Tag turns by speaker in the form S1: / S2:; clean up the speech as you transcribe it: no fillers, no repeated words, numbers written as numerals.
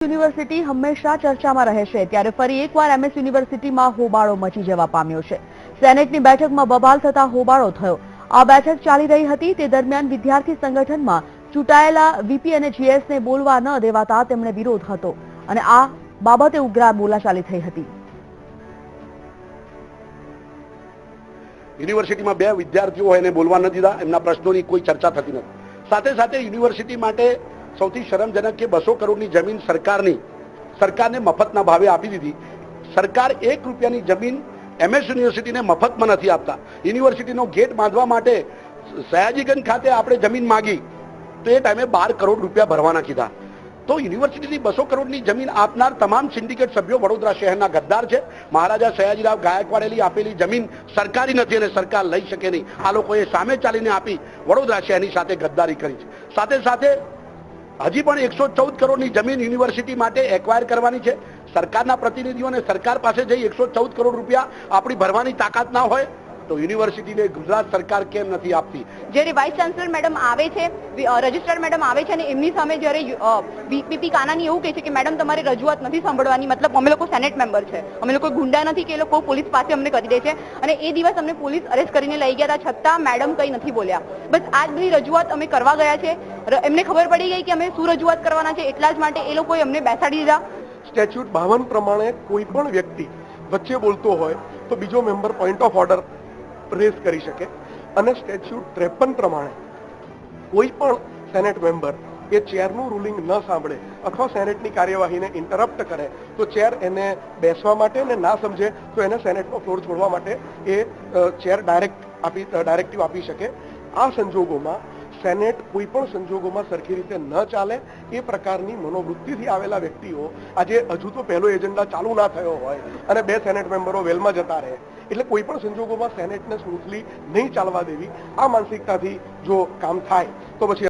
S1: University હંમેશા ચર્ચામાં રહે છે ત્યારે ફરી એકવાર એમએસ યુનિવર્સિટીમાં હોબાળો મચી જવા પામ્યો છે। સેનેટની બેઠકમાં બબાલ થતા હોબાળો થયો। આ બેઠક ચાલી રહી હતી તે દરમિયાન વિદ્યાર્થી સંગઠનમાં ચૂંટાયેલા વીપી અને જીએસને બોલવા ન દેવાતા તેમણે વિરોધ હતો અને આ બાબતે ઉગ્ર બોલાચાલી થઈ હતી।
S2: યુનિવર્સિટીમાં બે વિદ્યાર્થીઓ હોય એને બોલવા ન દીધા, એમના પ્રશ્નોની કોઈ ચર્ચા થતી નથી। સાથે સાથે યુનિવર્સિટી માટે સૌથી શરમજનક કે 200 કરોડની જમીન સરકારને મફતના ભાવે આપી દીધી। સરકાર 1 રૂપિયાની જમીન એમએસ યુનિવર્સિટીને મફતમાં નથી આપતા। યુનિવર્સિટીનો ગેટ બાંધવા માટે સયાજીગંજ ખાતે આપણે જમીન માંગી તો એ ટાઈમે 12 કરોડ રૂપિયા ભરવાના કીધા। તો યુનિવર્સિટીની 200 કરોડની જમીન આપનાર તમામ સિન્ડિકેટ સભ્યો વડોદરા શહેરના ગદ્દાર છે। મહારાજા સયાજીરાવ ગાયકવાડેલી આપેલી જમીન સરકારી નથી અને સરકાર લઈ શકે નહીં। આ લોકોએ સામે ચાલીને આપી વડોદરા શહેરની સાથે ગદ્દારી કરી છે। સાથે સાથે હજી પણ 114 કરોડની જમીન યુનિવર્સિટી માટે એક્વાયર કરવાની છે। સરકારના પ્રતિનિધિઓને સરકાર પાસે જઈ 114 કરોડ રૂપિયા આપણી ભરવાની તાકાત ના હોય તો યુનિવર્સિટીને ગુજરાત સરકાર કેમ નથી આપતી?
S3: જ્યારે વાઇસ ચાન્સલર મેડમ આવે છે, રજિસ્ટ્રાર મેડમ આવે છે અને એમની સામે જ્યારે પીપી કાનાની એવું કહે છે કે મેડમ તમારી રજૂઆત નથી સાંભળવાની, મતલબ અમે લોકો સેનેટ મેમ્બર છે, અમે લોકો ગુંડા નથી કે એ લોકો પોલીસ પાસે અમને કરી દે છે અને એ દિવસ અમને પોલીસ અરેસ્ટ કરીને લઈ ગયા હતા છતાં મેડમ કંઈ નથી બોલ્યા। બસ આ જ બધી રજૂઆત અમે કરવા ગયા છે, એમને ખબર પડી ગઈ કે અમે શું રજૂઆત કરવાના છે એટલા જ માટે એ લોકોએ અમને બેસાડી દીધા।
S4: સ્ટેચ્યુટ 52 પ્રમાણે કોઈ પણ વ્યક્તિ વચ્ચે બોલતો હોય તો બીજો member point of order raise કરી શકે અને સ્ટેચ્યુટ 53 પ્રમાણે કોઈ પણ સેનેટ મેમ્બર એ ચેરનું રૂલિંગ ન સાંભળે અથવા સેનેટની કાર્યવાહીને ઇન્ટરપ્ટ કરે તો ચેર એને બેસવા માટે અને ના સમજે તો એને સેનેટનો ફ્લોર છોડવા માટે એ ચેર ડાયરેક્ટિવ આપી શકે। આ સંજોગોમાં સેનેટ કોઈ પણ સંજોગોમાં સરખી રીતે ન ચાલે એ પ્રકારની મનોવૃત્તિથી આવેલા વ્યક્તિઓ આજે હજુ તો પહેલો એજન્ડા ચાલુ ના થયો હોય અને 2 સેનેટ મેમ્બરો વેલમાં જતા રહે એટલે કોઈ પણ સંજોગોમાં સેનેટને સ્મૂથલી નહીં ચાલવા દેવી। આ માનસિકતાથી જો કામ થાય તો પછી